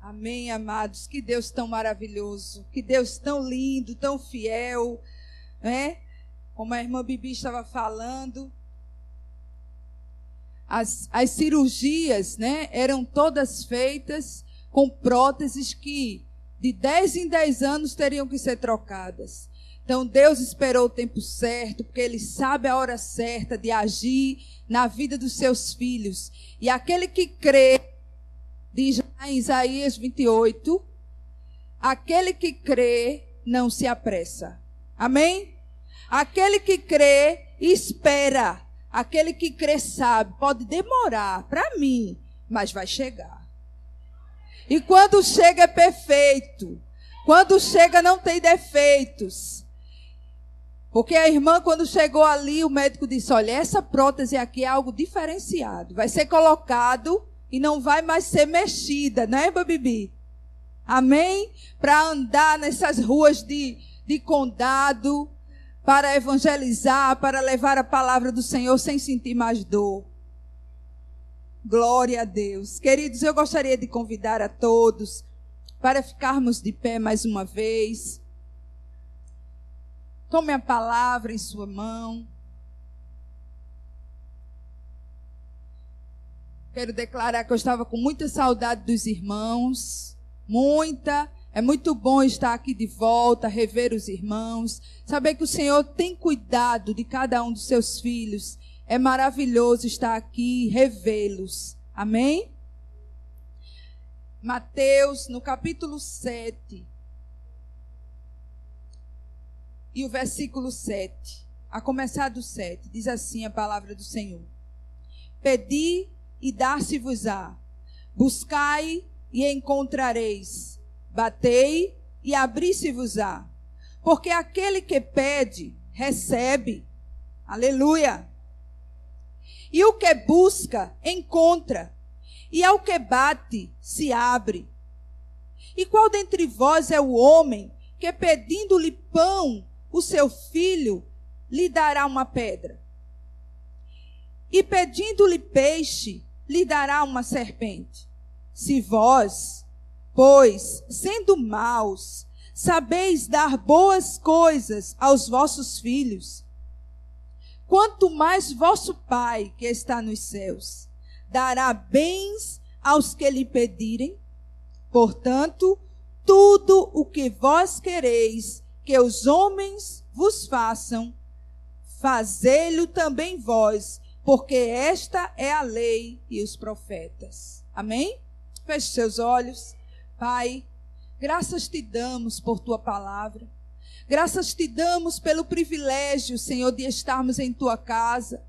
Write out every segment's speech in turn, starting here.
Amém, amados. Que Deus tão maravilhoso, que Deus tão lindo, tão fiel, né? Como a irmã Bibi estava falando, as cirurgias, né, eram todas feitas com próteses que de 10 em 10 anos teriam que ser trocadas. Então Deus esperou o tempo certo, porque Ele sabe a hora certa de agir na vida dos seus filhos. E aquele que crê, diz lá em Isaías 28, aquele que crê não se apressa. Amém? Aquele que crê espera. Aquele que crê sabe, pode demorar para mim, mas vai chegar. E quando chega é perfeito. Quando chega não tem defeitos. Porque a irmã, quando chegou ali, o médico disse, olha, essa prótese aqui é algo diferenciado. Vai ser colocado e não vai mais ser mexida, né, Bibi? Amém? Para andar nessas ruas de condado, para evangelizar, para levar a palavra do Senhor sem sentir mais dor. Glória a Deus. Queridos, eu gostaria de convidar a todos para ficarmos de pé mais uma vez. Tome a palavra em sua mão. Quero declarar que eu estava com muita saudade dos irmãos. Muita. É muito bom estar aqui de volta, rever os irmãos. Saber que o Senhor tem cuidado de cada um dos seus filhos. É maravilhoso estar aqui e revê-los. Amém? Mateus, no capítulo 7. E o versículo 7. A começar do 7. Diz assim a palavra do Senhor. Pedi e dar-se-vos-á. Buscai e encontrareis. Batei e abri-se-vos-á. Porque aquele que pede, recebe. Aleluia. E o que busca, encontra. E ao que bate, se abre. E qual dentre vós é o homem que, pedindo-lhe pão, o seu filho, lhe dará uma pedra? E pedindo-lhe peixe, lhe dará uma serpente? Se vós, pois, sendo maus, sabeis dar boas coisas aos vossos filhos, quanto mais vosso Pai, que está nos céus, dará bens aos que lhe pedirem. Portanto, tudo o que vós quereis que os homens vos façam, fazei-lo também vós, porque esta é a lei e os profetas. Amém? Feche seus olhos. Pai, graças te damos por tua palavra. Graças te damos pelo privilégio, Senhor, de estarmos em tua casa.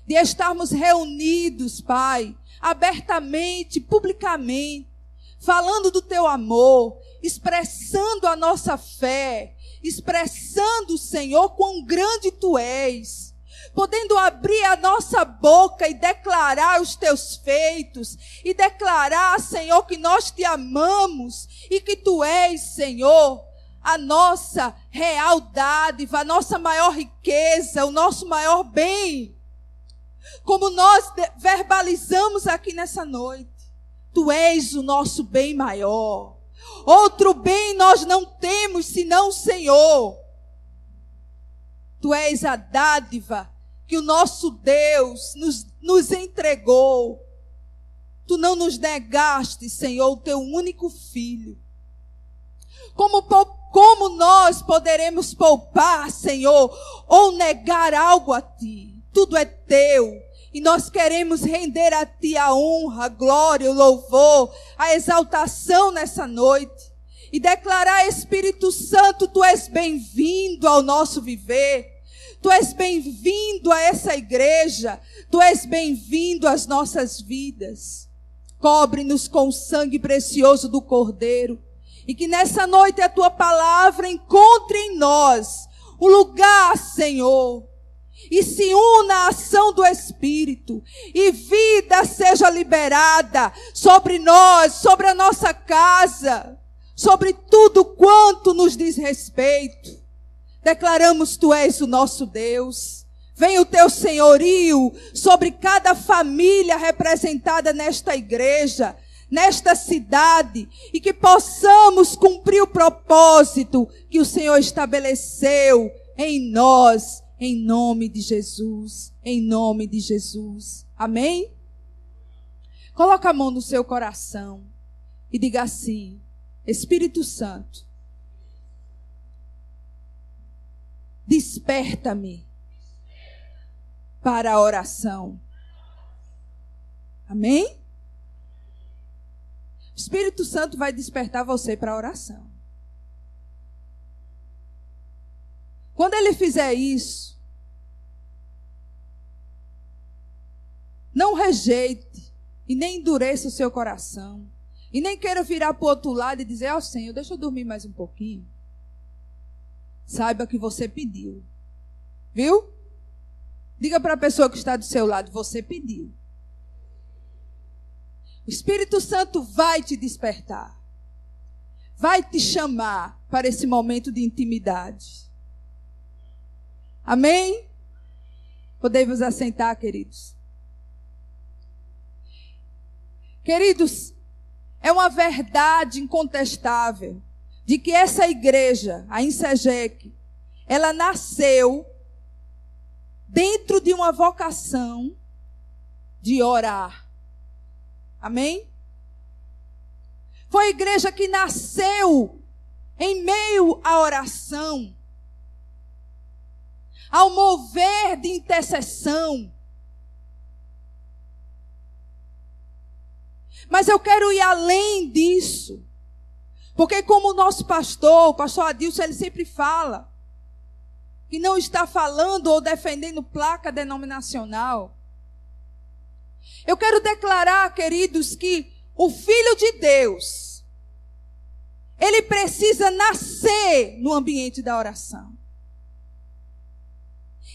De estarmos reunidos, Pai, abertamente, publicamente, falando do teu amor, expressando a nossa fé, expressando, Senhor, quão grande tu és. Podendo abrir a nossa boca e declarar os teus feitos. E declarar, Senhor, que nós te amamos. E que tu és, Senhor, a nossa real dádiva, a nossa maior riqueza, o nosso maior bem. Como nós verbalizamos aqui nessa noite. Tu és o nosso bem maior. Outro bem nós não temos senão o Senhor. Tu és a dádiva que o nosso Deus nos entregou. Tu não nos negaste, Senhor, o teu único filho. Como nós poderemos poupar, Senhor, ou negar algo a ti? Tudo é teu. E nós queremos render a ti a honra, a glória, o louvor, a exaltação nessa noite. E declarar, Espírito Santo, tu és bem-vindo ao nosso viver. Tu és bem-vindo a essa igreja. Tu és bem-vindo às nossas vidas. Cobre-nos com o sangue precioso do Cordeiro. E que nessa noite a tua palavra encontre em nós um lugar, Senhor. E se una à ação do Espírito. E vida seja liberada sobre nós, sobre a nossa casa. Sobre tudo quanto nos diz respeito. Declaramos tu és o nosso Deus. Venha o teu senhorio sobre cada família representada nesta igreja. nesta cidade e que possamos cumprir o propósito que o Senhor estabeleceu em nós, em nome de Jesus, em nome de Jesus. Amém? Coloca a mão no seu coração e diga assim: Espírito Santo, desperta-me para a oração. Amém? O Espírito Santo vai despertar você para a oração. Quando ele fizer isso, não rejeite e nem endureça o seu coração. E nem queira virar para o outro lado e dizer: ó Senhor, deixa eu dormir mais um pouquinho. Saiba que você pediu. Viu? Diga para a pessoa que está do seu lado: você pediu. O Espírito Santo vai te despertar. Vai te chamar para esse momento de intimidade. Amém? Podemos assentar, queridos. Queridos, é uma verdade incontestável de que essa igreja, a INSEGEC, ela nasceu dentro de uma vocação de orar. Amém? Foi a igreja que nasceu em meio à oração, ao mover de intercessão. Mas eu quero ir além disso, porque como o nosso pastor, o pastor Adilson, ele sempre fala que não está falando ou defendendo placa denominacional. Eu quero declarar, queridos, que o Filho de Deus, ele precisa nascer no ambiente da oração.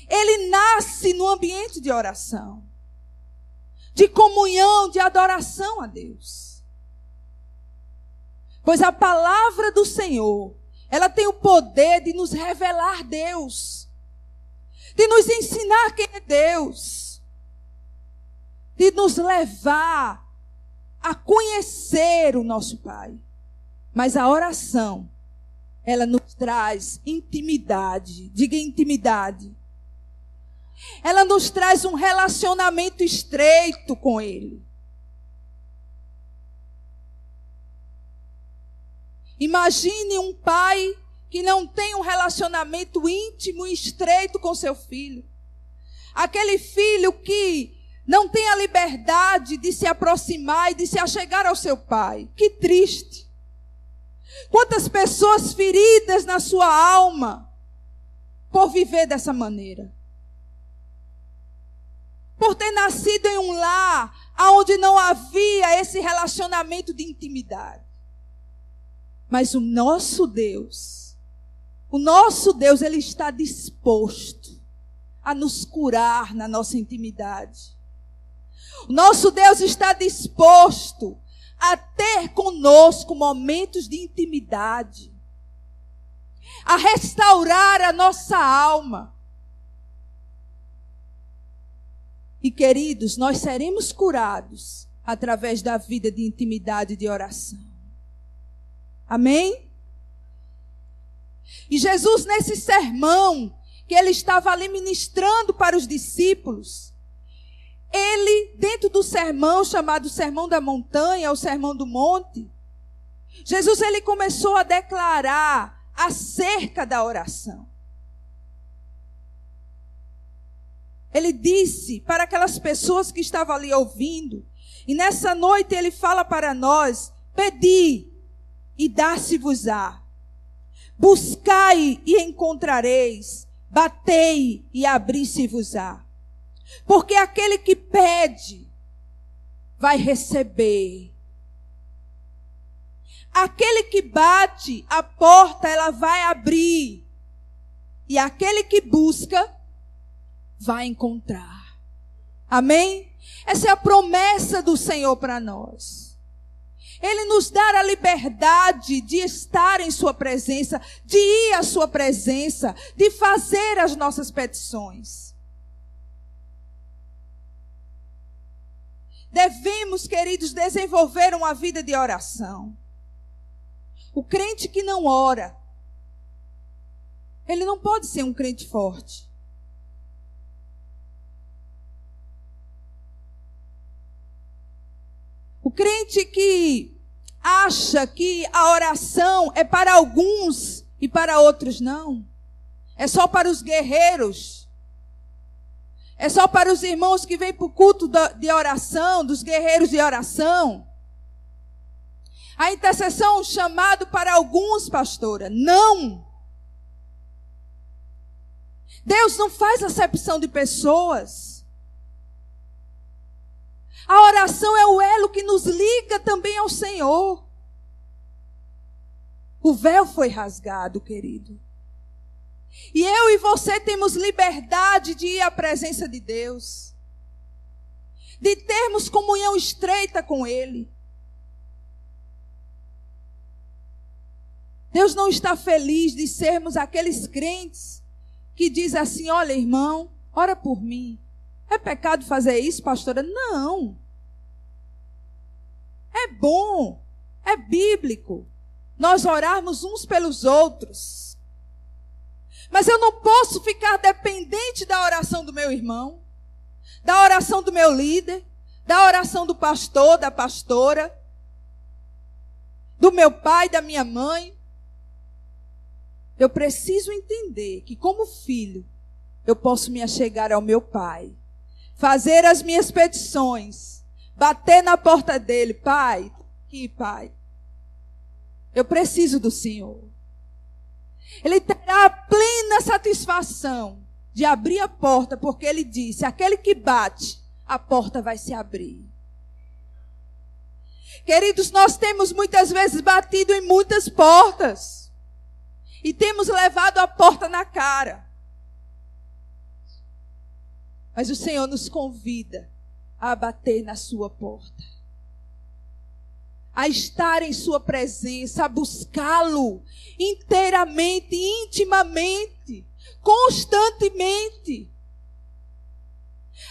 Ele nasce no ambiente de oração, de comunhão, de adoração a Deus. Pois a palavra do Senhor, ela tem o poder de nos revelar Deus, de nos ensinar quem é Deus, de nos levar a conhecer o nosso Pai. Mas a oração, ela nos traz intimidade. Diga intimidade. Ela nos traz um relacionamento estreito com Ele. Imagine um pai que não tem um relacionamento íntimo e estreito com seu filho. Aquele filho que não tem a liberdade de se aproximar e de se achegar ao seu pai. Que triste. Quantas pessoas feridas na sua alma por viver dessa maneira. Por ter nascido em um lar onde não havia esse relacionamento de intimidade. Mas o nosso Deus, ele está disposto a nos curar na nossa intimidade. O nosso Deus está disposto a ter conosco momentos de intimidade, a restaurar a nossa alma. E queridos, nós seremos curados através da vida de intimidade e de oração. Amém? E Jesus, nesse sermão que ele estava ali ministrando para os discípulos, ele, dentro do sermão chamado Sermão da Montanha, ou Sermão do Monte, Jesus, ele começou a declarar acerca da oração. Ele disse para aquelas pessoas que estavam ali ouvindo, e nessa noite ele fala para nós: pedi e dar-se-vos-á, buscai e encontrareis, batei e abri-se-vos-á. Porque aquele que pede, vai receber. Aquele que bate, a porta ela vai abrir. E aquele que busca, vai encontrar. Amém? Essa é a promessa do Senhor para nós. Ele nos dá a liberdade de estar em sua presença, de ir à sua presença, de fazer as nossas petições. devemos, queridos, desenvolver uma vida de oração. O crente que não ora, ele não pode ser um crente forte. O crente que acha que a oração é para alguns e para outros não. É só para os guerreiros. É só para os irmãos que vêm para o culto de oração, dos guerreiros de oração. A intercessão é um chamado para alguns, pastora. Não. Deus não faz acepção de pessoas. A oração é o elo que nos liga também ao Senhor. O véu foi rasgado, querido. E eu e você temos liberdade de ir à presença de Deus. De termos comunhão estreita com Ele. Deus não está feliz de sermos aqueles crentes que dizem assim, olha irmão, ora por mim. É pecado fazer isso, pastora? Não. É bom, é bíblico nós orarmos uns pelos outros. Mas eu não posso ficar dependente da oração do meu irmão, da oração do meu líder, da oração do pastor, da pastora, do meu pai, da minha mãe. Eu preciso entender que como filho, eu posso me achegar ao meu pai, fazer as minhas petições, bater na porta dele, pai, aqui, pai. Eu preciso do Senhor. Ele terá a plena satisfação de abrir a porta, porque ele disse, aquele que bate, a porta vai se abrir. Queridos, nós temos muitas vezes batido em muitas portas. E temos levado a porta na cara. Mas o Senhor nos convida a bater na sua porta. A estar em sua presença, a buscá-lo inteiramente, intimamente, constantemente.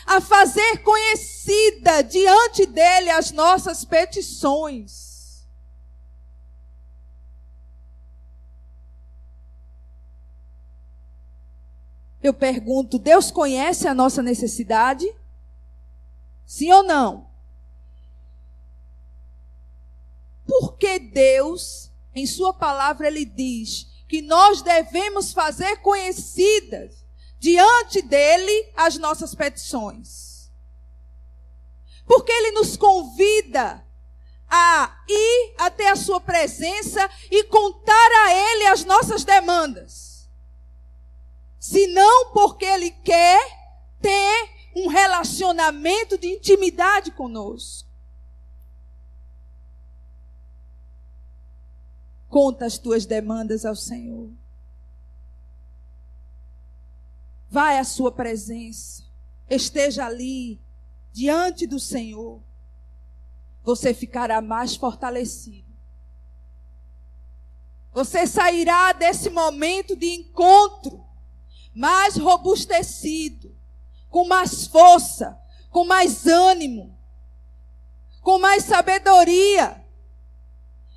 A fazer conhecida diante dele as nossas petições. Eu pergunto, Deus conhece a nossa necessidade? Sim ou não? Porque Deus, em sua palavra, ele diz que nós devemos fazer conhecidas diante dele as nossas petições. Porque ele nos convida a ir até a sua presença e contar a ele as nossas demandas. Senão porque ele quer ter um relacionamento de intimidade conosco. Conta as tuas demandas ao Senhor. Vai à sua presença. Esteja ali, diante do Senhor. Você ficará mais fortalecido. Você sairá desse momento de encontro mais robustecido, com mais força, com mais ânimo, com mais sabedoria,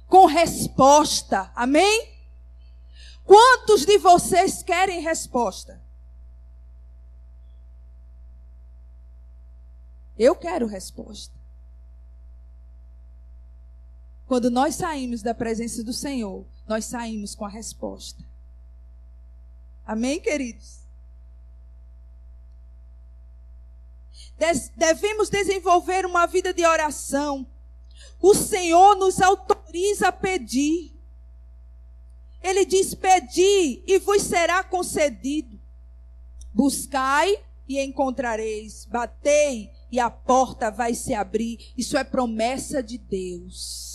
com resposta. Amém? Quantos de vocês querem resposta? Eu quero resposta. Quando nós saímos da presença do Senhor, nós saímos com a resposta. Amém, queridos? Devemos desenvolver uma vida de oração. O Senhor nos autoriza a pedir. Ele diz, pedi e vos será concedido. Buscai e encontrareis. Batei e a porta vai se abrir. Isso é promessa de Deus.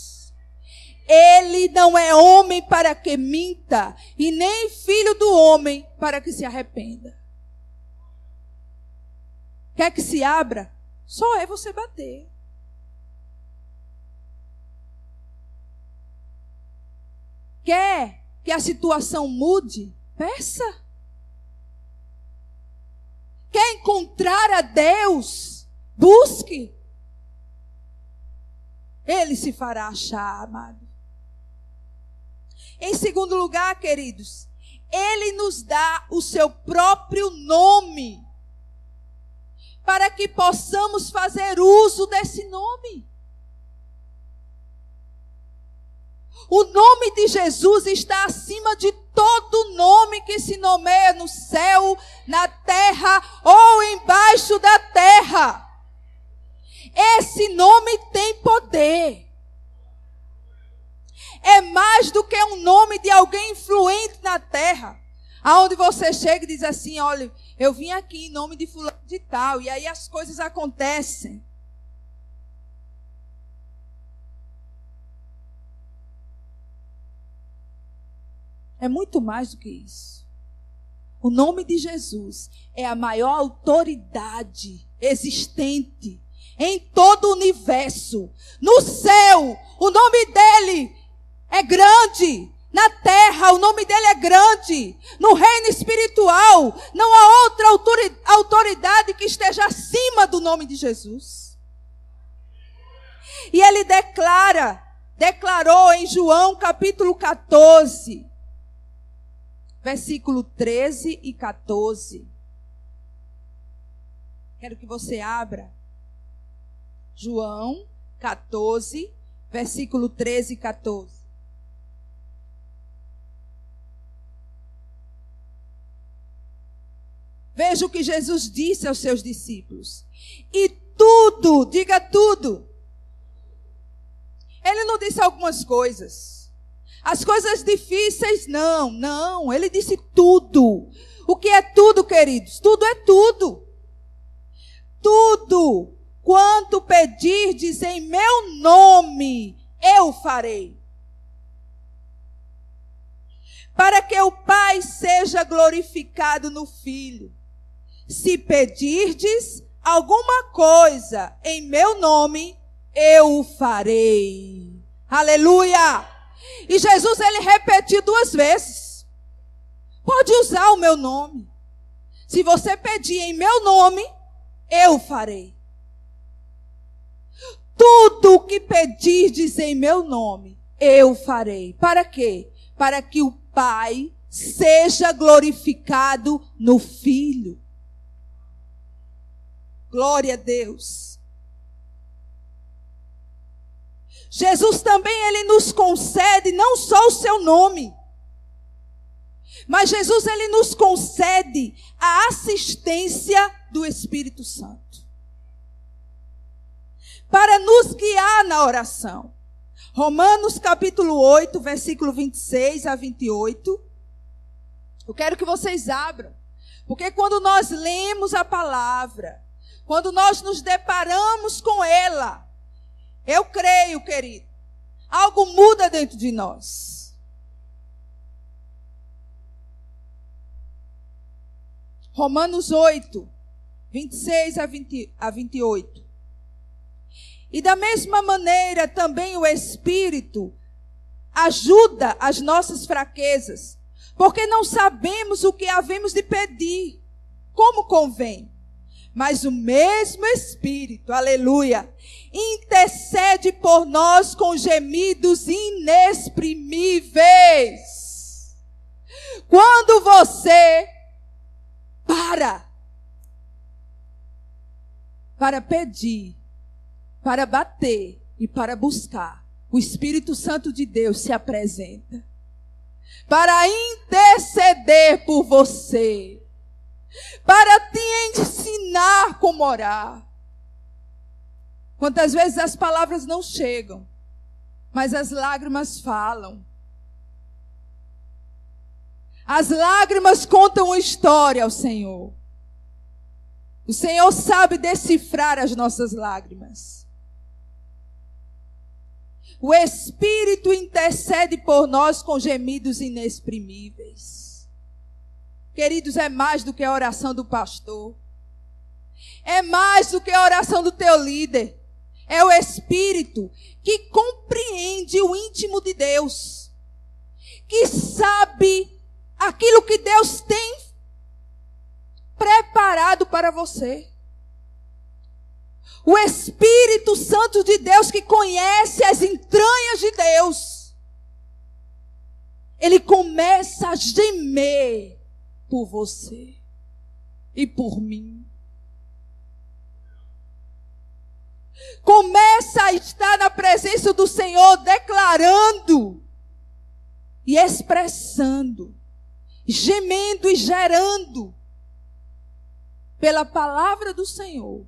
Ele não é homem para que minta, e nem filho do homem para que se arrependa. Quer que se abra? Só é você bater. Quer que a situação mude? Peça. Quer encontrar a Deus? Busque. Ele se fará achar, amado. Em segundo lugar, queridos, Ele nos dá o seu próprio nome, para que possamos fazer uso desse nome. O nome de Jesus está acima de todo nome que se nomeia no céu, na terra ou embaixo da terra. Esse nome tem poder. É mais do que um nome de alguém influente na terra. Aonde você chega e diz assim, olha, eu vim aqui em nome de fulano de tal. E aí as coisas acontecem. É muito mais do que isso. O nome de Jesus é a maior autoridade existente em todo o universo. No céu, o nome dele é grande. Na terra, o nome dele é grande. No reino espiritual, não há outra autoridade que esteja acima do nome de Jesus. E ele declarou em João capítulo 14, versículo 13 e 14. Quero que você abra. João 14, versículo 13 e 14. Veja o que Jesus disse aos seus discípulos. E tudo, diga tudo. Ele não disse algumas coisas. As coisas difíceis, não. Ele disse tudo. O que é tudo, queridos? Tudo é tudo. Tudo quanto pedirdes em meu nome, eu farei. Para que o Pai seja glorificado no Filho. Se pedirdes alguma coisa em meu nome, eu o farei. Aleluia! E Jesus, ele repetiu 2 vezes. Pode usar o meu nome. Se você pedir em meu nome, eu o farei. Tudo o que pedirdes em meu nome, eu farei. Para quê? Para que o Pai seja glorificado no Filho. Glória a Deus. Jesus também, ele nos concede não só o seu nome, mas Jesus, ele nos concede a assistência do Espírito Santo, para nos guiar na oração. Romanos capítulo 8, versículo 26 a 28. Eu quero que vocês abram, porque quando nós lemos a palavra, quando nós nos deparamos com ela, eu creio, querido, algo muda dentro de nós. Romanos 8, 26 a 28. E da mesma maneira também o Espírito ajuda as nossas fraquezas, porque não sabemos o que havemos de pedir, como convém. Mas o mesmo Espírito, aleluia, intercede por nós com gemidos inexprimíveis. Quando você para pedir, para bater e para buscar, o Espírito Santo de Deus se apresenta para interceder por você, para te ensinar como orar. Quantas vezes as palavras não chegam, mas as lágrimas falam. As lágrimas contam uma história ao Senhor. O Senhor sabe decifrar as nossas lágrimas. O Espírito intercede por nós com gemidos inexprimíveis. Queridos, é mais do que a oração do pastor. É mais do que a oração do teu líder. É o Espírito que compreende o íntimo de Deus. Que sabe aquilo que Deus tem preparado para você. O Espírito Santo de Deus, que conhece as entranhas de Deus, ele começa a gemer por você e por mim. Começa a estar na presença do Senhor, declarando e expressando, gemendo e gerando pela palavra do Senhor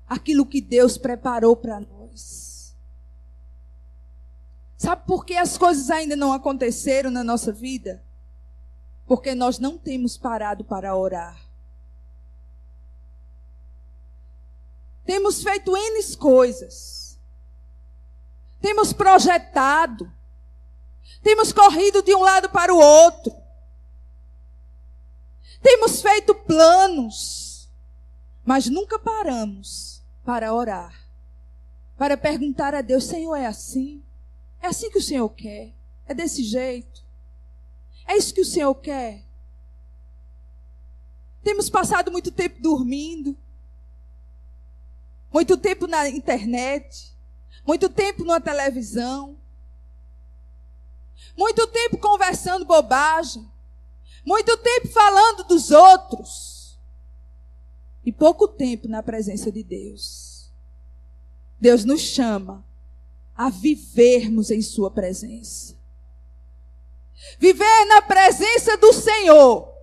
aquilo que Deus preparou para nós. Sabe por que as coisas ainda não aconteceram na nossa vida? Porque nós não temos parado para orar. Temos feito N coisas. Temos projetado. Temos corrido de um lado para o outro. Temos feito planos. Mas nunca paramos para orar. Para perguntar a Deus: Senhor, é assim? É assim que o Senhor quer? É desse jeito? É isso que o Senhor quer? Temos passado muito tempo dormindo. Muito tempo na internet. Muito tempo na televisão. Muito tempo conversando bobagem. Muito tempo falando dos outros. E pouco tempo na presença de Deus. Deus nos chama a vivermos em sua presença. Viver na presença do Senhor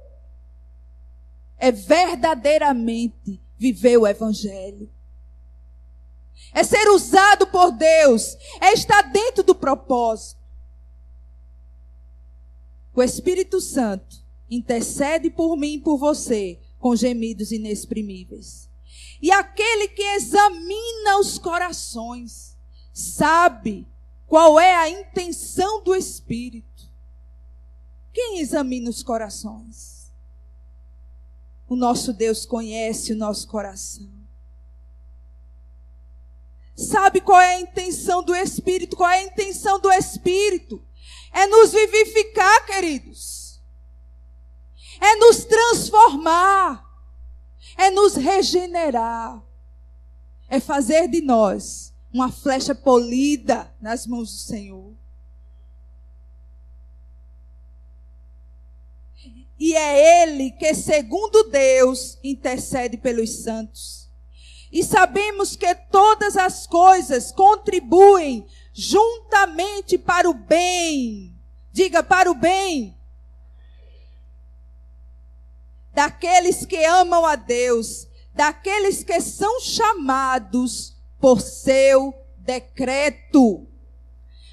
é verdadeiramente viver o Evangelho. É ser usado por Deus. É estar dentro do propósito. O Espírito Santo intercede por mim e por você com gemidos inexprimíveis. E aquele que examina os corações sabe qual é a intenção do Espírito. Quem examina os corações? O nosso Deus conhece o nosso coração. Sabe qual é a intenção do Espírito? Qual é a intenção do Espírito? É nos vivificar, queridos. É nos transformar. É nos regenerar. É fazer de nós uma flecha polida nas mãos do Senhor. E é Ele que, segundo Deus, intercede pelos santos. E sabemos que todas as coisas contribuem juntamente para o bem. Diga, para o bem. Daqueles que amam a Deus, daqueles que são chamados por seu decreto.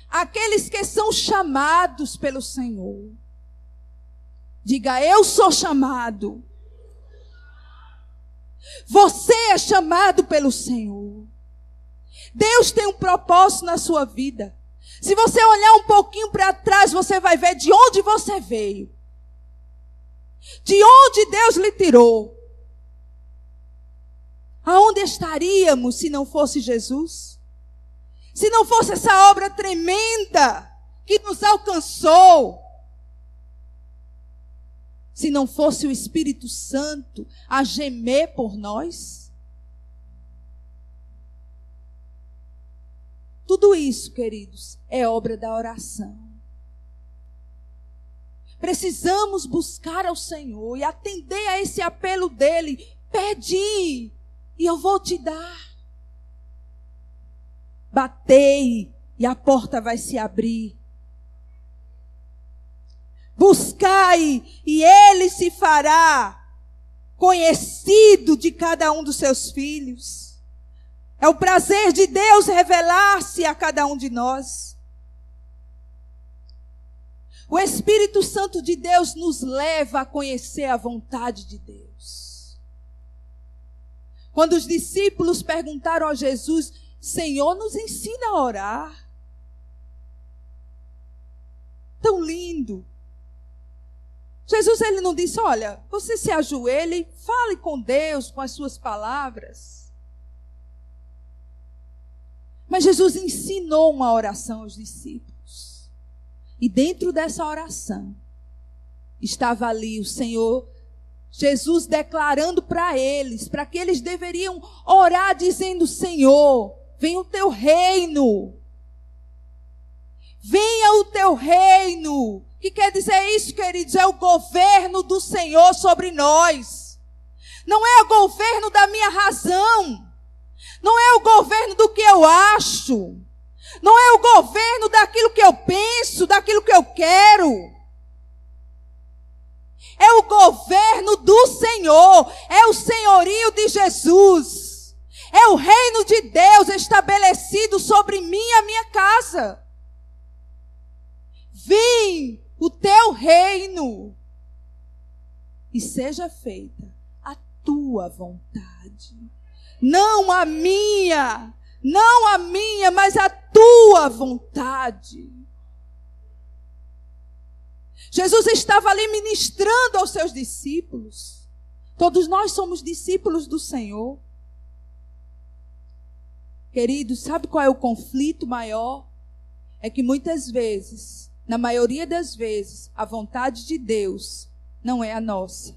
Aqueles que são chamados pelo Senhor. Diga, eu sou chamado. Você é chamado pelo Senhor. Deus tem um propósito na sua vida. Se você olhar um pouquinho para trás, você vai ver de onde você veio. De onde Deus lhe tirou. Aonde estaríamos se não fosse Jesus? Se não fosse essa obra tremenda que nos alcançou? Se não fosse o Espírito Santo a gemer por nós? Tudo isso, queridos, é obra da oração. Precisamos buscar ao Senhor e atender a esse apelo dele. Pede e eu vou te dar. Batei e a porta vai se abrir. Buscai e ele se fará conhecido de cada um dos seus filhos. É o prazer de Deus revelar-se a cada um de nós. O Espírito Santo de Deus nos leva a conhecer a vontade de Deus. Quando os discípulos perguntaram a Jesus: Senhor, nos ensina a orar. Tão lindo. Jesus, ele não disse: olha, você se ajoelhe e fale com Deus com as suas palavras. Mas Jesus ensinou uma oração aos discípulos. E dentro dessa oração, estava ali o Senhor Jesus declarando para eles, para que eles deveriam orar dizendo: Senhor, venha o teu reino. Venha o teu reino. O que quer dizer isso, queridos? É o governo do Senhor sobre nós. Não é o governo da minha razão. Não é o governo do que eu acho. Não é o governo daquilo que eu penso, daquilo que eu quero. É o governo do Senhor. É o senhorio de Jesus. É o reino de Deus estabelecido sobre mim e a minha casa. Vem o teu reino e seja feita a tua vontade. Não a minha, mas a tua vontade. Jesus estava ali ministrando aos seus discípulos. Todos nós somos discípulos do Senhor. Queridos, sabe qual é o conflito maior? É que muitas vezes, na maioria das vezes, a vontade de Deus não é a nossa.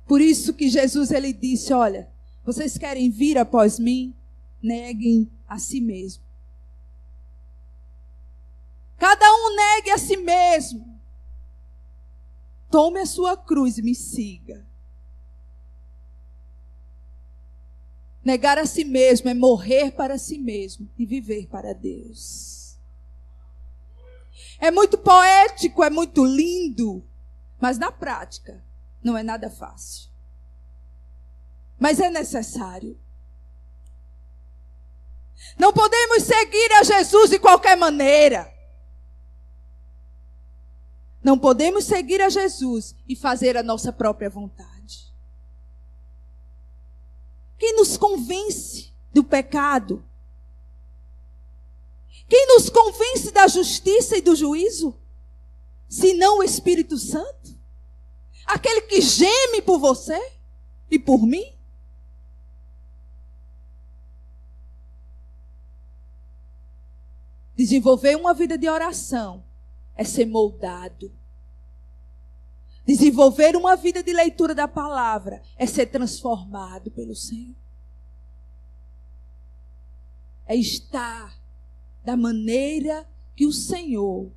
Por isso que Jesus ele disse: olha, vocês querem vir após mim? Neguem a si mesmo. Cada um negue a si mesmo. Tome a sua cruz e me siga. Negar a si mesmo é morrer para si mesmo e viver para Deus. É muito poético, é muito lindo, mas na prática não é nada fácil. Mas é necessário. Não podemos seguir a Jesus de qualquer maneira. Não podemos seguir a Jesus e fazer a nossa própria vontade. Quem nos convence do pecado? Quem nos convence da justiça e do juízo? Senão o Espírito Santo? Aquele que geme por você e por mim? Desenvolver uma vida de oração é ser moldado. Desenvolver uma vida de leitura da palavra é ser transformado pelo Senhor. É estar da maneira que o Senhor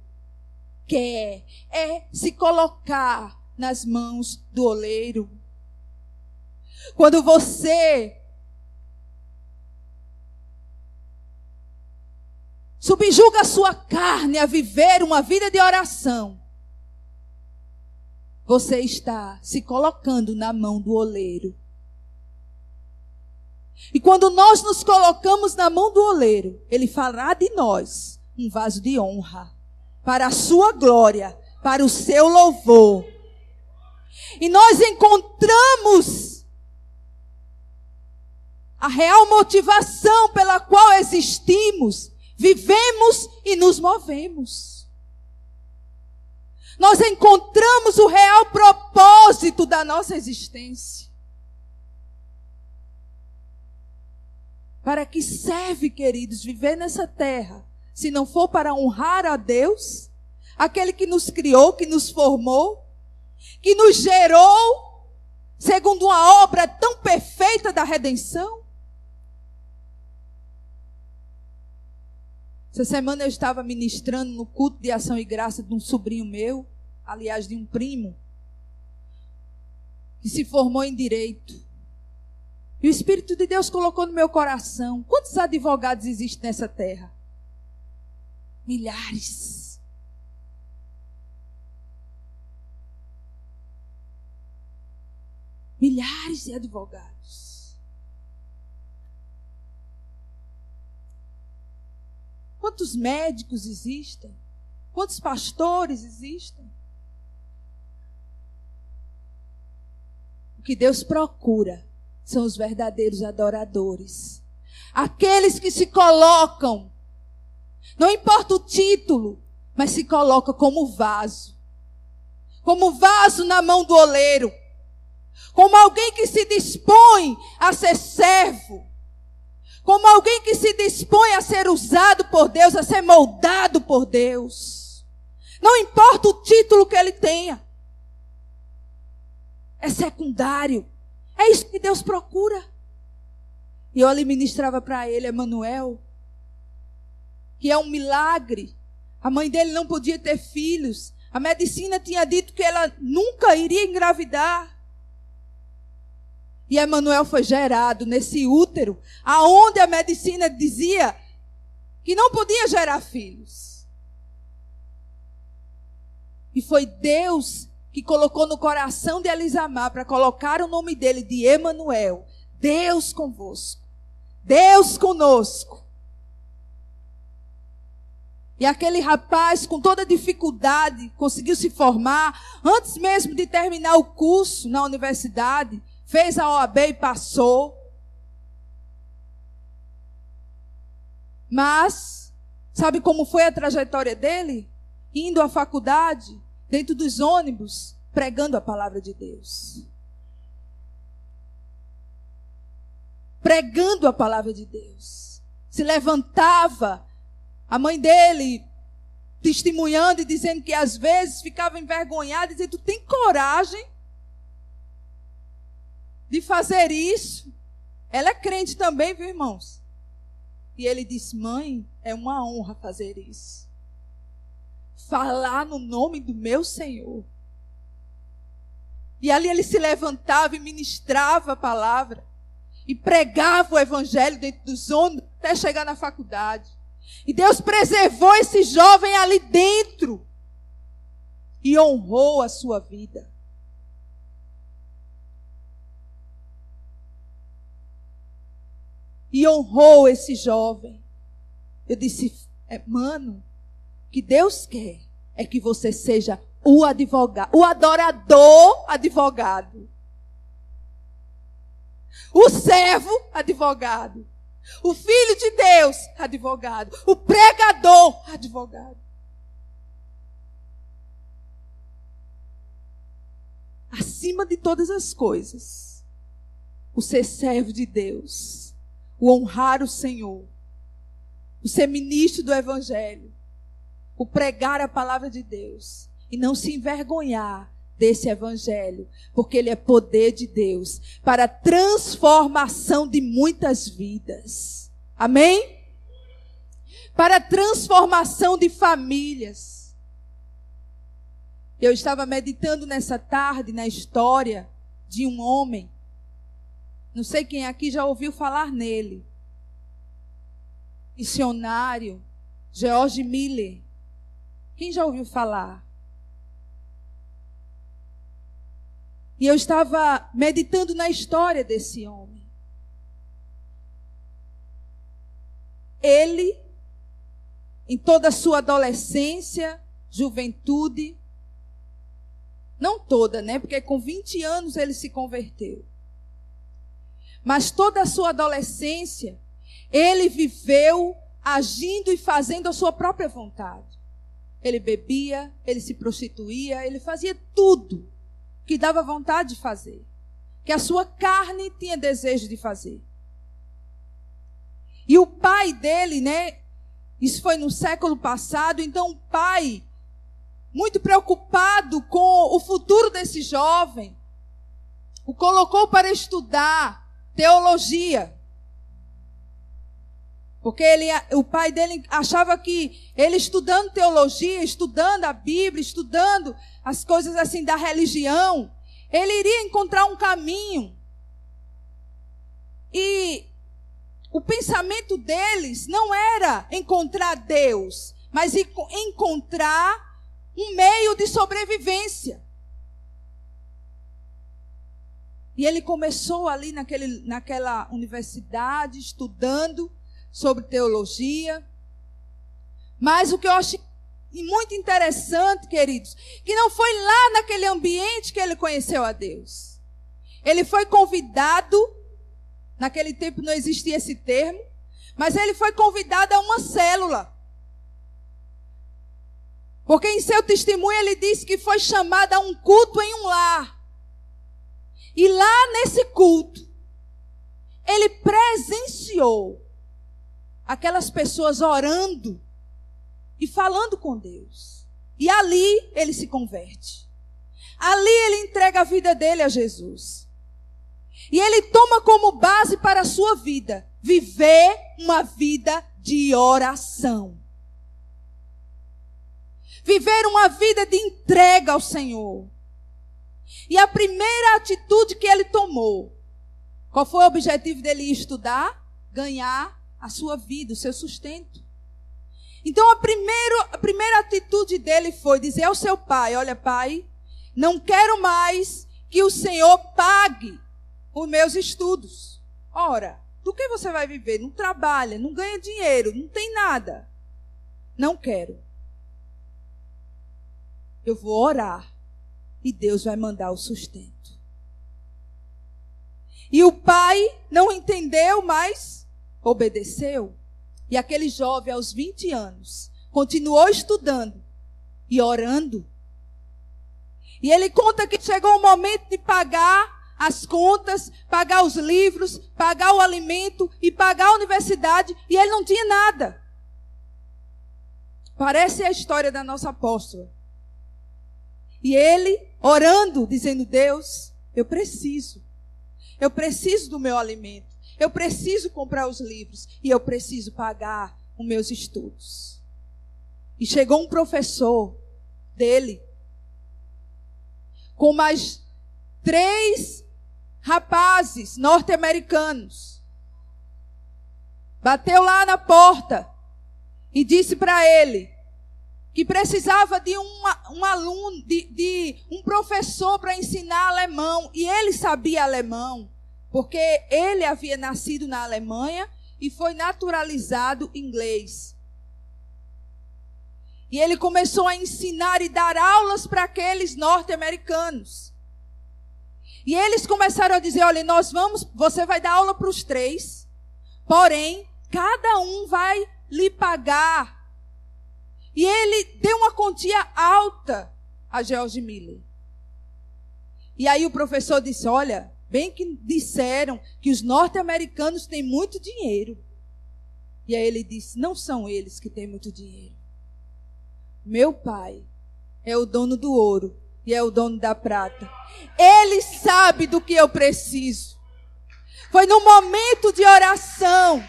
quer. É se colocar nas mãos do oleiro. Quando você subjuga a sua carne a viver uma vida de oração, você está se colocando na mão do oleiro. E quando nós nos colocamos na mão do oleiro, ele fará de nós um vaso de honra, para a sua glória, para o seu louvor. E nós encontramos a real motivação pela qual existimos, vivemos e nos movemos. Nós encontramos o real propósito da nossa existência. Para que serve, queridos, viver nessa terra, se não for para honrar a Deus, aquele que nos criou, que nos formou, que nos gerou, segundo uma obra tão perfeita da redenção? Essa semana eu estava ministrando no culto de ação e graça de um sobrinho meu, aliás, de um primo, que se formou em direito. E o Espírito de Deus colocou no meu coração: quantos advogados existem nessa terra? Milhares. Milhares de advogados. Quantos médicos existem? Quantos pastores existem? O que Deus procura são os verdadeiros adoradores. Aqueles que se colocam, não importa o título, mas se colocam como vaso. Como vaso na mão do oleiro. Como alguém que se dispõe a ser servo. Como alguém que se dispõe a ser usado por Deus, a ser moldado por Deus. Não importa o título que ele tenha. É secundário. É isso que Deus procura. E eu ali ministrava para ele, Emanuel, que é um milagre. A mãe dele não podia ter filhos. A medicina tinha dito que ela nunca iria engravidar. E Emanuel foi gerado nesse útero, aonde a medicina dizia que não podia gerar filhos. E foi Deus que colocou no coração de Elisamar para colocar o nome dele de Emanuel. Deus convosco. Deus conosco. E aquele rapaz, com toda dificuldade, conseguiu se formar. Antes mesmo de terminar o curso na universidade, fez a OAB e passou. Mas, sabe como foi a trajetória dele? Indo à faculdade, dentro dos ônibus, pregando a palavra de Deus. Pregando a palavra de Deus. Se levantava, a mãe dele testemunhando e dizendo que às vezes ficava envergonhada, dizendo: tu tem coragem de fazer isso? Ela é crente também, viu, irmãos? E ele disse: mãe, é uma honra fazer isso. Falar no nome do meu Senhor. E ali ele se levantava e ministrava a palavra. E pregava o evangelho dentro dos ônibus até chegar na faculdade. E Deus preservou esse jovem ali dentro. E honrou a sua vida. E honrou esse jovem. Eu disse: mano, o que Deus quer é que você seja o advogado, o adorador advogado. O servo advogado. O filho de Deus advogado. O pregador advogado. Acima de todas as coisas, o ser servo de Deus, o honrar o Senhor, o ser ministro do Evangelho, o pregar a palavra de Deus e não se envergonhar desse Evangelho, porque ele é poder de Deus para a transformação de muitas vidas. Amém? Para a transformação de famílias. Eu estava meditando nessa tarde na história de um homem. Não sei quem aqui já ouviu falar nele. Missionário, George Miller. Quem já ouviu falar? E eu estava meditando na história desse homem. Ele, em toda a sua adolescência, juventude, não toda, né? Porque com 20 anos ele se converteu. Mas toda a sua adolescência, ele viveu agindo e fazendo a sua própria vontade. Ele bebia, ele se prostituía, ele fazia tudo que dava vontade de fazer, que a sua carne tinha desejo de fazer. E o pai dele, né? Isso foi no século passado. Então o pai, muito preocupado com o futuro desse jovem, o colocou para estudar teologia. Porque o pai dele achava que ele estudando teologia, estudando a Bíblia, estudando as coisas assim da religião, ele iria encontrar um caminho. E o pensamento deles não era encontrar Deus, mas encontrar um meio de sobrevivência. E ele começou ali naquela universidade, estudando sobre teologia. Mas o que eu acho muito interessante, queridos, que não foi lá naquele ambiente que ele conheceu a Deus. Ele foi convidado, naquele tempo não existia esse termo, mas ele foi convidado a uma célula. Porque em seu testemunho ele disse que foi chamado a um culto em um lar. E lá nesse culto, ele presenciou aquelas pessoas orando e falando com Deus. E ali ele se converte. Ali ele entrega a vida dele a Jesus. E ele toma como base para a sua vida viver uma vida de oração. Viver uma vida de entrega ao Senhor. E a primeira atitude que ele tomou, qual foi o objetivo dele estudar? Ganhar a sua vida, o seu sustento. Então a primeira atitude dele foi dizer ao seu pai: olha, pai, não quero mais que o Senhor pague os meus estudos. Ora, do que você vai viver? Não trabalha, não ganha dinheiro, não tem nada. Não quero. Eu vou orar e Deus vai mandar o sustento. E o pai não entendeu, mas obedeceu. E aquele jovem, aos 20 anos, continuou estudando e orando. E ele conta que chegou o momento de pagar as contas, pagar os livros, pagar o alimento e pagar a universidade, e ele não tinha nada. Parece a história da nossa apóstola. E ele orando, dizendo: Deus, eu preciso do meu alimento, eu preciso comprar os livros e eu preciso pagar os meus estudos. E chegou um professor dele com mais 3 rapazes norte-americanos. Bateu lá na porta e disse para ele que precisava de um aluno, de um professor para ensinar alemão. E ele sabia alemão, porque ele havia nascido na Alemanha e foi naturalizado inglês. E ele começou a ensinar e dar aulas para aqueles norte-americanos. E eles começaram a dizer: olha, você vai dar aula para os 3, porém, cada um vai lhe pagar. E ele deu uma quantia alta a George Miller. E aí o professor disse: olha, bem que disseram que os norte-americanos têm muito dinheiro. E aí ele disse: não são eles que têm muito dinheiro. Meu pai é o dono do ouro e é o dono da prata. Ele sabe do que eu preciso. Foi no momento de oração,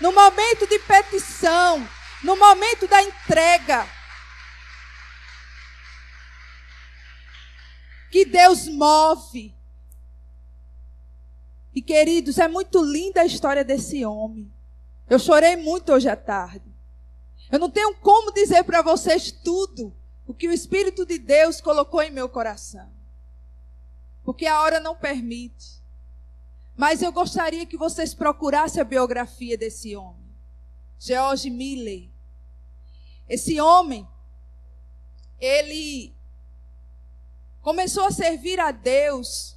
no momento de petição, no momento da entrega, que Deus move. E queridos, é muito linda a história desse homem. Eu chorei muito hoje à tarde. Eu não tenho como dizer para vocês tudo o que o Espírito de Deus colocou em meu coração, porque a hora não permite. Mas eu gostaria que vocês procurassem a biografia desse homem, George Miller. Esse homem, ele começou a servir a Deus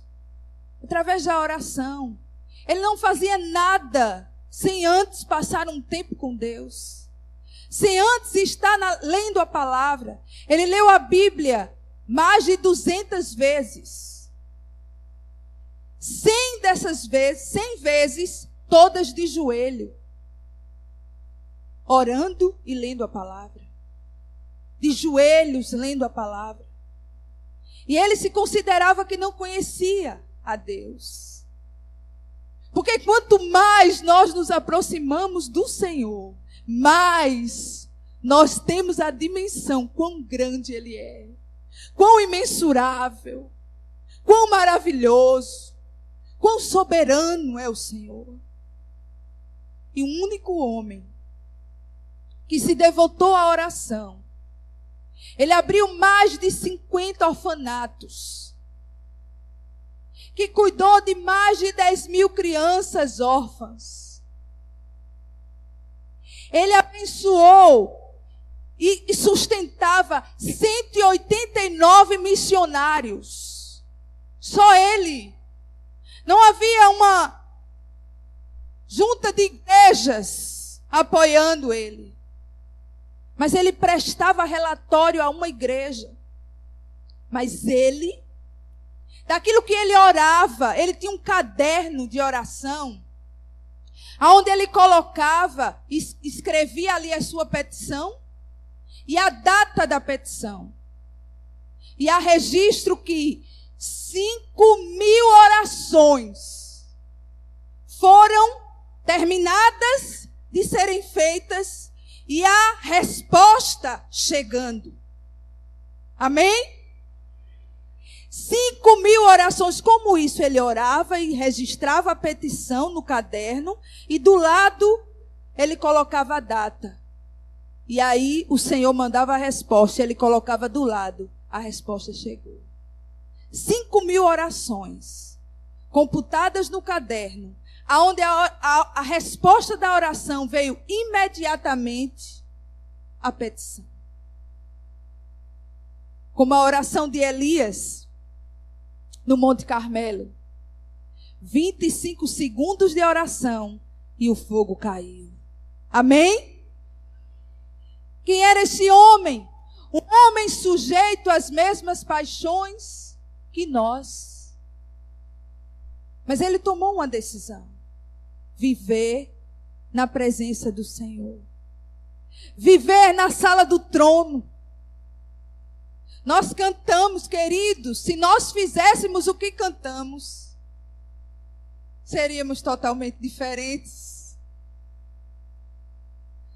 através da oração. Ele não fazia nada sem antes passar um tempo com Deus, sem antes estar lendo a palavra. Ele leu a Bíblia mais de 200 vezes. 100 vezes, todas de joelho, orando e lendo a palavra. De joelhos, lendo a palavra. E ele se considerava que não conhecia a Deus. Porque quanto mais nós nos aproximamos do Senhor, mais nós temos a dimensão quão grande Ele é, quão imensurável, quão maravilhoso, quão soberano é o Senhor. E o único homem que se devotou à oração, ele abriu mais de 50 orfanatos, que cuidou de mais de 10.000 crianças órfãs. Ele abençoou e sustentava 189 missionários. Só ele. Não havia uma junta de igrejas apoiando ele. Mas ele prestava relatório a uma igreja. Mas ele, daquilo que ele orava, ele tinha um caderno de oração, onde ele colocava, escrevia ali a sua petição, e a data da petição. E há registro que 5.000 orações foram terminadas de serem feitas e a resposta chegando. Amém? 5.000 orações. Como isso? Ele orava e registrava a petição no caderno e do lado ele colocava a data. E aí o Senhor mandava a resposta e ele colocava do lado. A resposta chegou. 5.000 orações computadas no caderno, aonde a resposta da oração veio imediatamente à petição. Como a oração de Elias no Monte Carmelo. 25 segundos de oração e o fogo caiu. Amém? Quem era esse homem? Um homem sujeito às mesmas paixões que nós. Mas ele tomou uma decisão. Viver na presença do Senhor. Viver na sala do trono. Nós cantamos, queridos, se nós fizéssemos o que cantamos, seríamos totalmente diferentes.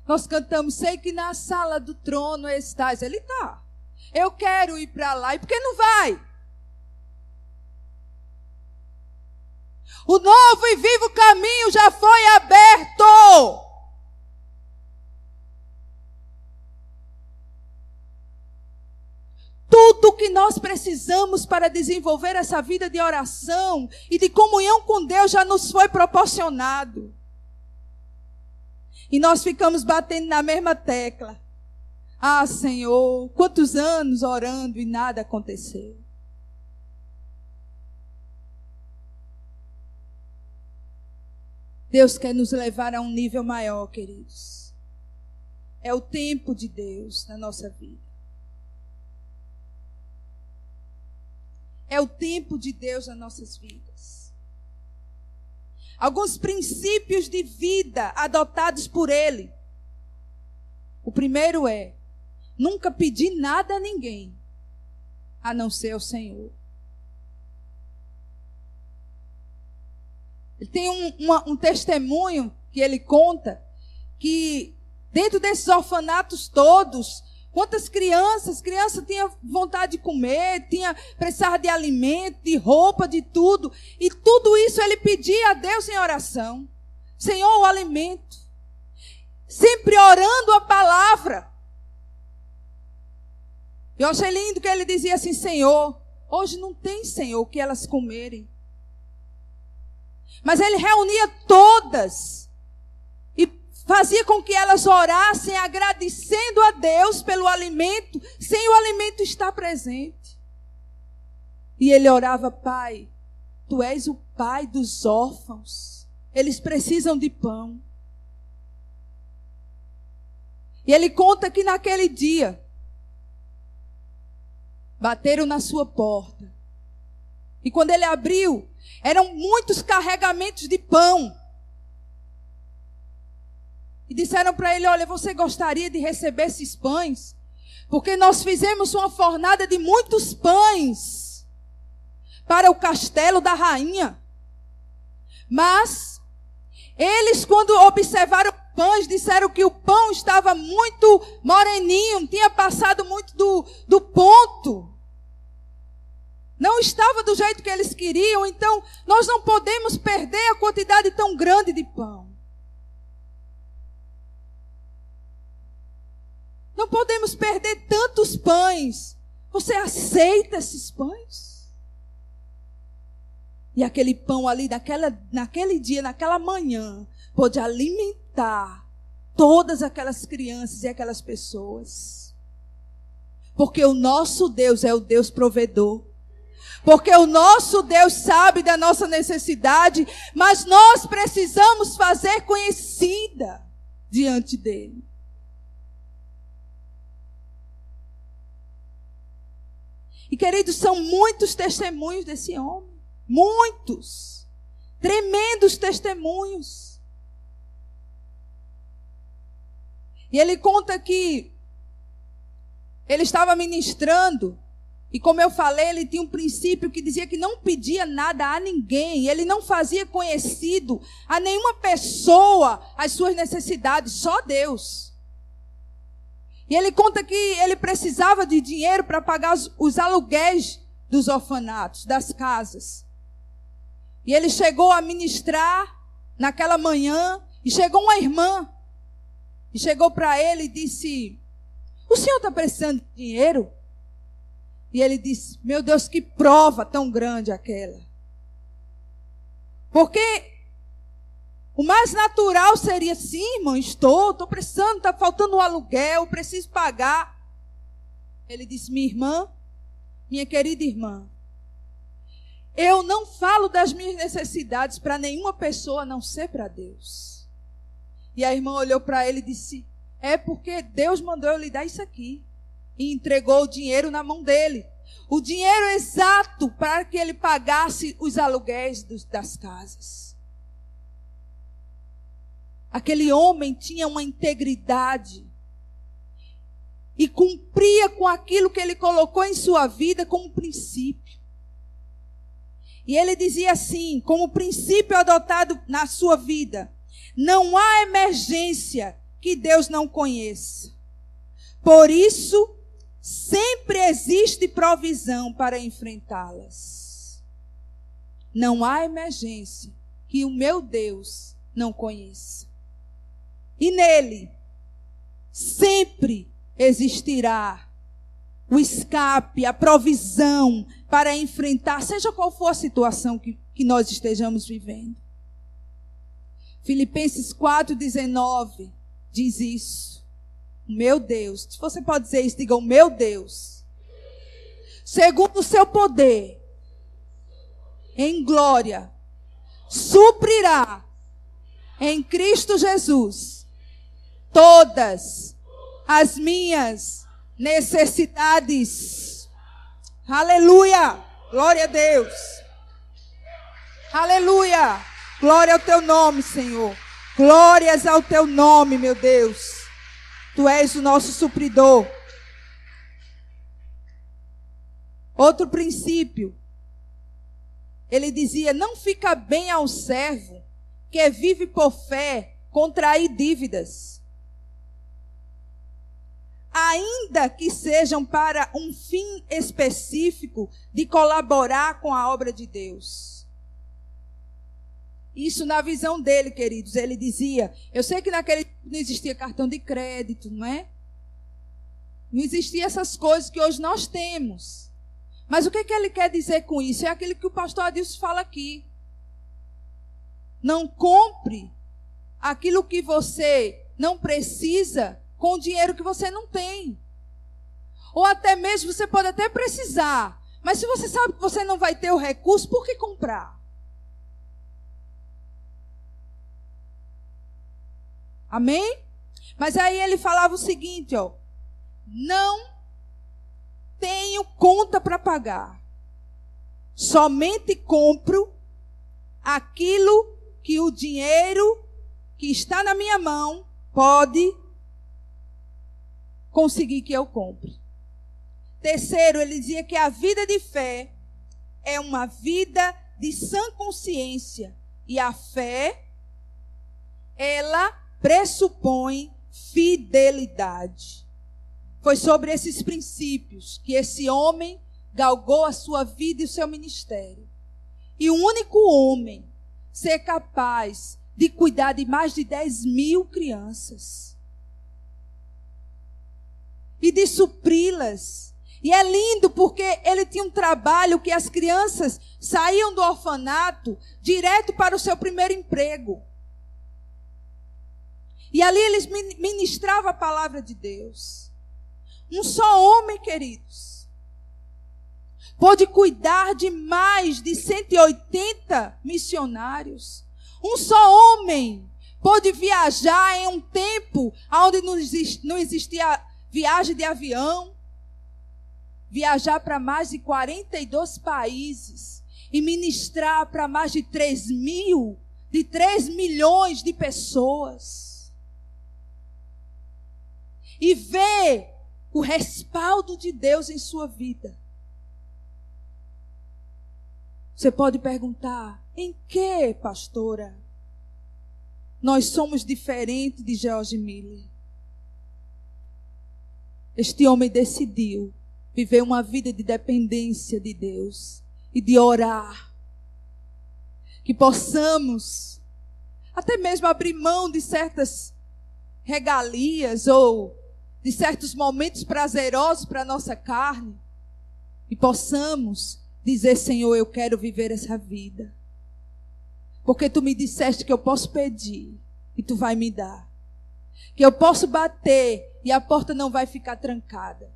Nós cantamos, sei que na sala do trono estás. Ele está. Eu quero ir para lá. E por que não vai? O novo e vivo caminho já foi aberto. Tudo que nós precisamos para desenvolver essa vida de oração e de comunhão com Deus já nos foi proporcionado. E nós ficamos batendo na mesma tecla. Ah, Senhor, quantos anos orando e nada aconteceu. Deus quer nos levar a um nível maior, queridos. É o tempo de Deus na nossa vida. É o tempo de Deus nas nossas vidas. Alguns princípios de vida adotados por Ele. O primeiro é, nunca pedir nada a ninguém, a não ser ao Senhor. Ele tem um testemunho que ele conta, que dentro desses orfanatos todos, quantas crianças tinham vontade de comer, precisava de alimento, de roupa, de tudo. E tudo isso ele pedia a Deus em oração. Senhor, o alimento. Sempre orando a palavra. Eu achei lindo que ele dizia assim, Senhor, hoje não tem, Senhor, o que elas comerem. Mas ele reunia todas e fazia com que elas orassem agradecendo a Deus pelo alimento, sem o alimento estar presente. E ele orava, Pai, Tu és o Pai dos órfãos. Eles precisam de pão. E ele conta que naquele dia, bateram na sua porta. E quando ele abriu, eram muitos carregamentos de pão. E disseram para ele, olha, você gostaria de receber esses pães? Porque nós fizemos uma fornada de muitos pães para o castelo da rainha. Mas eles, quando observaram pães, disseram que o pão estava muito moreninho, tinha passado muito do ponto. Não estava do jeito que eles queriam, então nós não podemos perder a quantidade tão grande de pão. Não podemos perder tantos pães. Você aceita esses pães? E aquele pão ali, naquele dia, naquela manhã, pôde alimentar todas aquelas crianças e aquelas pessoas. Porque o nosso Deus é o Deus provedor. Porque o nosso Deus sabe da nossa necessidade, mas nós precisamos fazer conhecida diante dele. E queridos, são muitos testemunhos desse homem. Muitos. Tremendos testemunhos. E ele conta que ele estava ministrando. E como eu falei, ele tinha um princípio que dizia que não pedia nada a ninguém. Ele não fazia conhecido a nenhuma pessoa as suas necessidades, só Deus. E ele conta que ele precisava de dinheiro para pagar os aluguéis dos orfanatos, das casas. E ele chegou a ministrar naquela manhã, e chegou uma irmã, e chegou para ele e disse: o senhor está precisando de dinheiro? E ele disse: meu Deus, que prova tão grande aquela. Porque o mais natural seria: sim, irmão, estou precisando, está faltando o aluguel, preciso pagar. Ele disse: minha irmã, minha querida irmã, eu não falo das minhas necessidades para nenhuma pessoa, a não ser para Deus. E a irmã olhou para ele e disse: é porque Deus mandou eu lhe dar isso aqui. E entregou o dinheiro na mão dele. O dinheiro exato para que ele pagasse os aluguéis das casas. Aquele homem tinha uma integridade. E cumpria com aquilo que ele colocou em sua vida como princípio. E ele dizia assim, como princípio adotado na sua vida: não há emergência que Deus não conheça. Por isso, sempre existe provisão para enfrentá-las. Não há emergência que o meu Deus não conheça. E nele, sempre existirá o escape, a provisão para enfrentar, seja qual for a situação que nós estejamos vivendo. Filipenses 4,19 diz isso. O meu Deus, se você pode dizer isso, diga: o meu Deus, segundo o seu poder, em glória, suprirá em Cristo Jesus todas as minhas necessidades. Aleluia! Glória a Deus! Aleluia! Glória ao teu nome, Senhor. Glórias ao teu nome, meu Deus. Tu és o nosso supridor. Outro princípio. Ele dizia: não fica bem ao servo que vive por fé contrair dívidas, ainda que sejam para um fim específico de colaborar com a obra de Deus. Isso na visão dele, queridos. Ele dizia, eu sei que naquele tempo não existia cartão de crédito, não é? Não existiam essas coisas que hoje nós temos. Mas o que ele quer dizer com isso? É aquilo que o pastor Adilson fala aqui. Não compre aquilo que você não precisa com o dinheiro que você não tem. Ou até mesmo você pode até precisar, mas se você sabe que você não vai ter o recurso, por que comprar? Amém? Mas aí ele falava o seguinte, ó: não tenho conta para pagar. Somente compro aquilo que o dinheiro que está na minha mão pode conseguir que eu compre. Terceiro, ele dizia que a vida de fé é uma vida de sã consciência. E a fé, ela pressupõe fidelidade. Foi sobre esses princípios que esse homem galgou a sua vida e o seu ministério. E o único homem ser capaz de cuidar de mais de 10.000 crianças. E de supri-las. E é lindo porque ele tinha um trabalho que as crianças saíam do orfanato direto para o seu primeiro emprego. E ali eles ministravam a palavra de Deus. Um só homem, queridos, pôde cuidar de mais de 180 missionários. Um só homem pôde viajar em um tempo onde não existia viagem de avião. Viajar para mais de 42 países e ministrar para mais de 3 milhões de pessoas. E ver o respaldo de Deus em sua vida. Você pode perguntar: em que, pastora, nós somos diferentes de George Miller? Este homem decidiu viver uma vida de dependência de Deus e de orar. Que possamos até mesmo abrir mão de certas regalias ou de certos momentos prazerosos para a nossa carne e possamos dizer: Senhor, eu quero viver essa vida. Porque tu me disseste que eu posso pedir e tu vai me dar. Que eu posso bater e a porta não vai ficar trancada.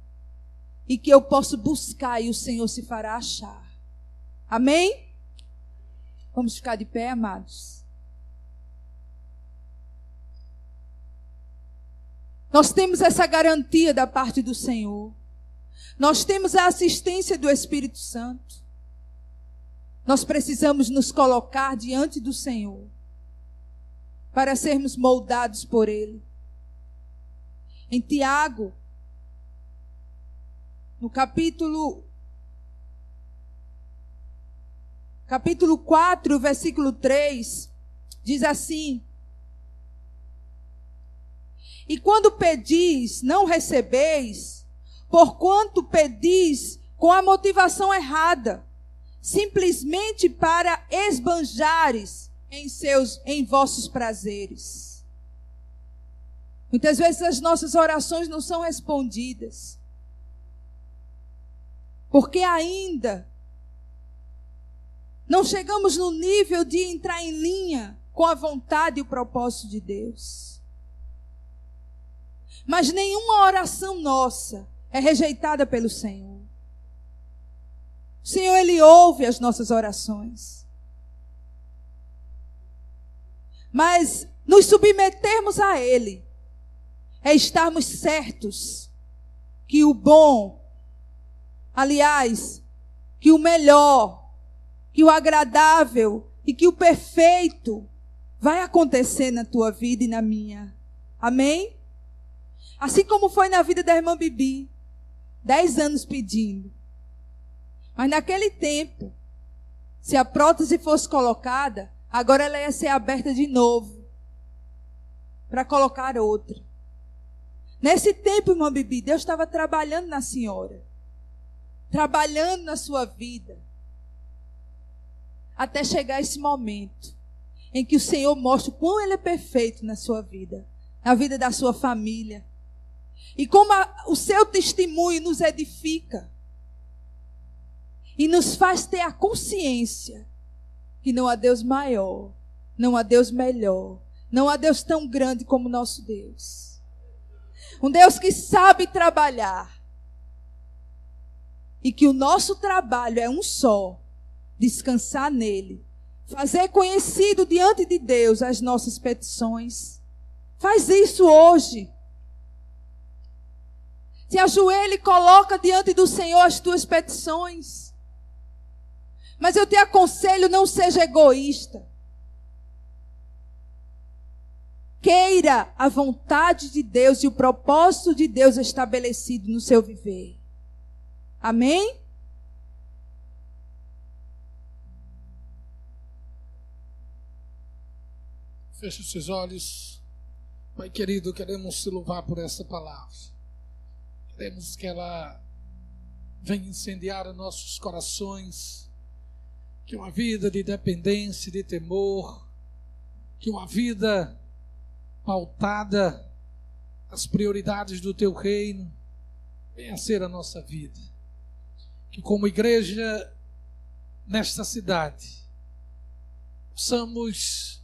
E que eu posso buscar e o Senhor se fará achar. Amém? Vamos ficar de pé, amados. Nós temos essa garantia da parte do Senhor. Nós temos a assistência do Espírito Santo. Nós precisamos nos colocar diante do Senhor para sermos moldados por Ele. Em Tiago, no capítulo 4, versículo 3, diz assim: e quando pedis, não recebeis, porquanto pedis com a motivação errada, simplesmente para esbanjares em vossos prazeres. Muitas vezes as nossas orações não são respondidas, porque ainda não chegamos no nível de entrar em linha com a vontade e o propósito de Deus. Mas nenhuma oração nossa é rejeitada pelo Senhor. O Senhor, Ele ouve as nossas orações. Mas nos submetermos a Ele é estarmos certos que o bom, aliás, que o melhor, que o agradável e que o perfeito vai acontecer na tua vida e na minha. Amém? Assim como foi na vida da irmã Bibi, 10 anos pedindo. Mas naquele tempo, se a prótese fosse colocada, agora ela ia ser aberta de novo para colocar outra. Nesse tempo, irmã Bibi, Deus estava trabalhando na senhora, trabalhando na sua vida, até chegar esse momento em que o Senhor mostra o quão Ele é perfeito na sua vida, na vida da sua família. E como o seu testemunho nos edifica e nos faz ter a consciência que não há Deus maior, não há Deus melhor, não há Deus tão grande como nosso Deus. Um Deus que sabe trabalhar. E que o nosso trabalho é um só: descansar nele, fazer conhecido diante de Deus as nossas petições. Faz isso hoje. Se ajoelha e coloca diante do Senhor as tuas petições. Mas eu te aconselho, não seja egoísta. Queira a vontade de Deus e o propósito de Deus estabelecido no seu viver. Amém? Feche os seus olhos. Pai querido, queremos te louvar por essa palavra. Queremos que ela venha incendiar os nossos corações. Que uma vida de dependência, de temor, que uma vida pautada às prioridades do teu reino venha a ser a nossa vida. Que como igreja nesta cidade possamos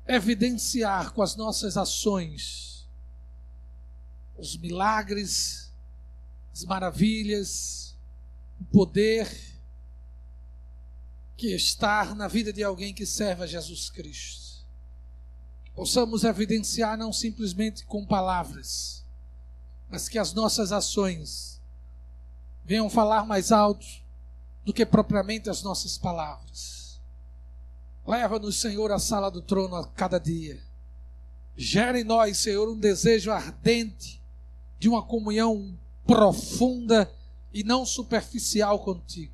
evidenciar com as nossas ações os milagres, as maravilhas, o poder que está na vida de alguém que serve a Jesus Cristo. Que possamos evidenciar não simplesmente com palavras, mas que as nossas ações venham falar mais alto do que propriamente as nossas palavras. Leva-nos, Senhor, à sala do trono a cada dia. Gera em nós, Senhor, um desejo ardente de uma comunhão profunda e não superficial contigo.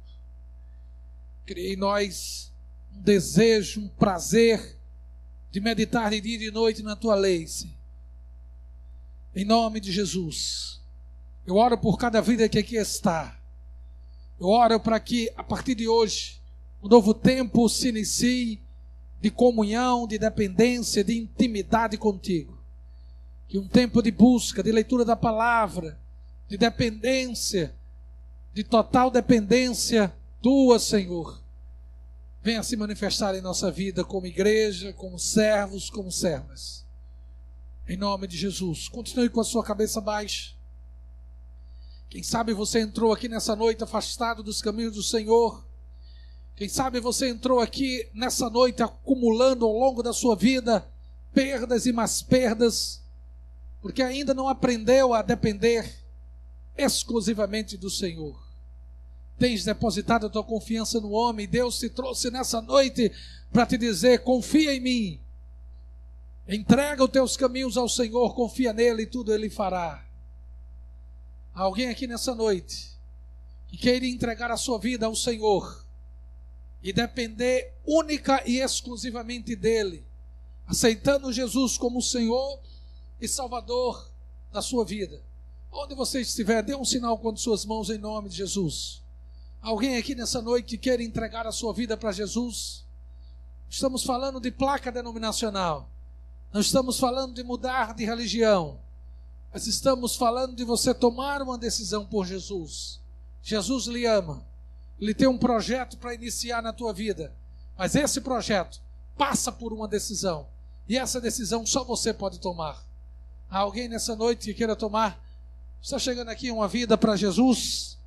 Cria em nós um desejo, um prazer de meditar de dia e de noite na tua lei, Senhor. Em nome de Jesus, eu oro por cada vida que aqui está. Eu oro para que, a partir de hoje, um novo tempo se inicie de comunhão, de dependência, de intimidade contigo. Que um tempo de busca, de leitura da palavra, de dependência, de total dependência tua, Senhor, venha se manifestar em nossa vida como igreja, como servos, como servas. Em nome de Jesus. Continue com a sua cabeça baixa. Quem sabe você entrou aqui nessa noite afastado dos caminhos do Senhor. Quem sabe você entrou aqui nessa noite acumulando ao longo da sua vida perdas e mais perdas, porque ainda não aprendeu a depender exclusivamente do Senhor. Tens depositado a tua confiança no homem, e Deus te trouxe nessa noite para te dizer: confia em mim, entrega os teus caminhos ao Senhor, confia nele e tudo ele fará. Há alguém aqui nessa noite que queira entregar a sua vida ao Senhor e depender única e exclusivamente dele, aceitando Jesus como Senhor e Salvador da sua vida. Onde você estiver, dê um sinal com as suas mãos em nome de Jesus. Alguém aqui nessa noite que queira entregar a sua vida para Jesus? Estamos falando de placa denominacional, não estamos falando de mudar de religião, mas estamos falando de você tomar uma decisão por Jesus. Jesus lhe ama, ele tem um projeto para iniciar na tua vida, mas esse projeto passa por uma decisão, e essa decisão só você pode tomar. Há alguém nessa noite que queira tomar? Está chegando aqui uma vida para Jesus?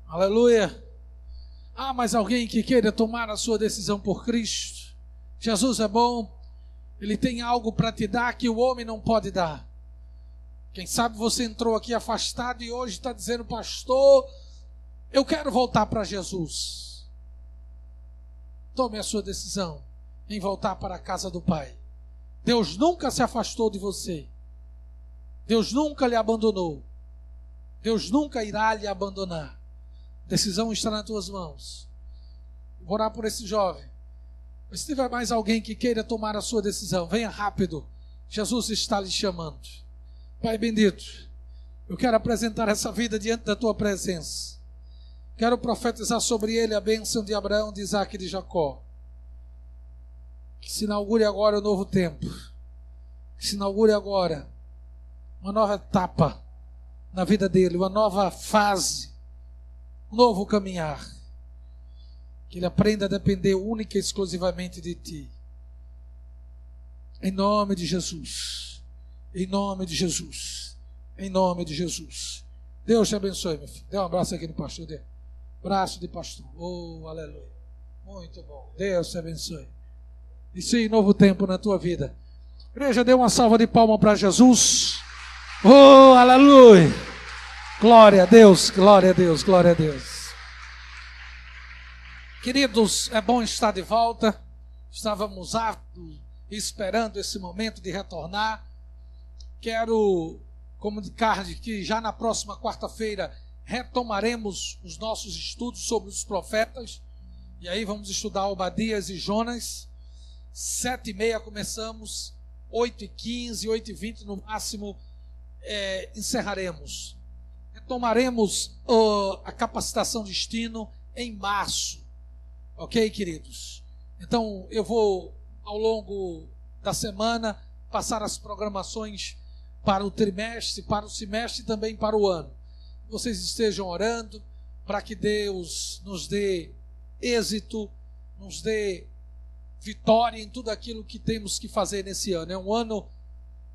Aleluia! Há mais alguém que queira tomar a sua decisão por Cristo? Jesus é bom, ele tem algo para te dar que o homem não pode dar. Quem sabe você entrou aqui afastado e hoje está dizendo: pastor, eu quero voltar para Jesus. Tome a sua decisão em voltar para a casa do Pai. Deus nunca se afastou de você. Deus nunca lhe abandonou. Deus nunca irá lhe abandonar. A decisão está nas tuas mãos. Vou orar por esse jovem. Se tiver mais alguém que queira tomar a sua decisão, venha rápido. Jesus está lhe chamando. Pai bendito, eu quero apresentar essa vida diante da tua presença. Quero profetizar sobre ele a bênção de Abraão, de Isaac e de Jacó. Que se inaugure agora um novo tempo. Que se inaugure agora uma nova etapa na vida dele, uma nova fase, um novo caminhar. Que ele aprenda a depender única e exclusivamente de ti. Em nome de Jesus. Em nome de Jesus. Em nome de Jesus. Deus te abençoe, meu filho. Dê um abraço aqui no pastor. Dê. Braço de pastor. Oh, aleluia. Muito bom. Deus te abençoe. E sim, novo tempo na tua vida. Igreja, dê uma salva de palmas para Jesus. Oh, aleluia. Glória a Deus, glória a Deus, glória a Deus. Queridos, é bom estar de volta. Estávamos esperando esse momento de retornar. Quero comunicar que já na próxima quarta-feira retomaremos os nossos estudos sobre os profetas. E aí vamos estudar Obadias e Jonas. 7h30 começamos, 8h15, 8h20 no máximo encerraremos. Retomaremos a capacitação destino em março. Ok, queridos? Então eu vou, ao longo da semana, passar as programações para o trimestre, para o semestre e também para o ano. Vocês estejam orando para que Deus nos dê êxito, nos dê vitória em tudo aquilo que temos que fazer nesse ano. É um ano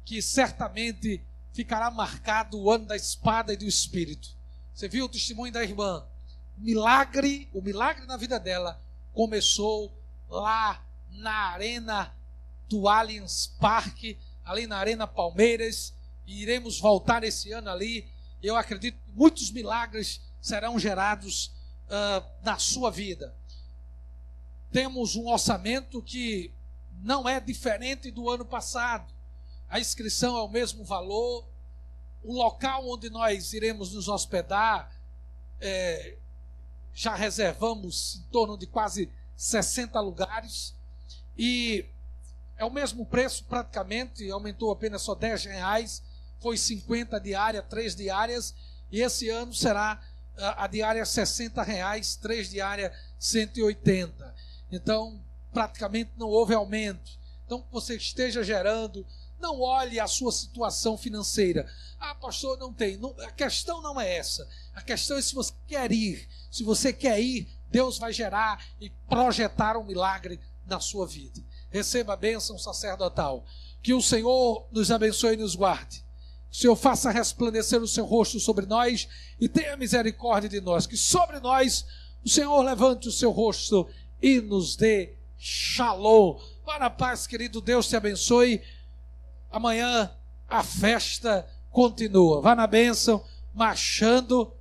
que certamente ficará marcado, o ano da espada e do Espírito. Você viu o testemunho da irmã? O milagre na vida dela começou lá na arena do Allianz Parque, ali na Arena Palmeiras, e iremos voltar esse ano ali. Eu acredito que muitos milagres serão gerados na sua vida. Temos um orçamento que não é diferente do ano passado. a inscrição é o mesmo valor, o local onde nós iremos nos hospedar, já reservamos em torno de quase 60 lugares, e é o mesmo preço praticamente, aumentou apenas só R$10, foi 50 diária, 3 diárias, e esse ano será a diária R$60, 3 diária 180. Então, praticamente não houve aumento. Então, que você esteja gerando, não olhe a sua situação financeira. Ah, pastor, não tem. A questão não é essa. A questão é se você quer ir. Se você quer ir, Deus vai gerar e projetar um milagre na sua vida. Receba a bênção sacerdotal. Que o Senhor nos abençoe e nos guarde. Que o Senhor faça resplandecer o seu rosto sobre nós e tenha misericórdia de nós. Que sobre nós o Senhor levante o seu rosto e nos dê shalom. Vá na paz, querido. Deus te abençoe. Amanhã a festa continua. Vá na bênção, marchando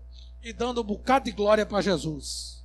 e dando um bocado de glória para Jesus.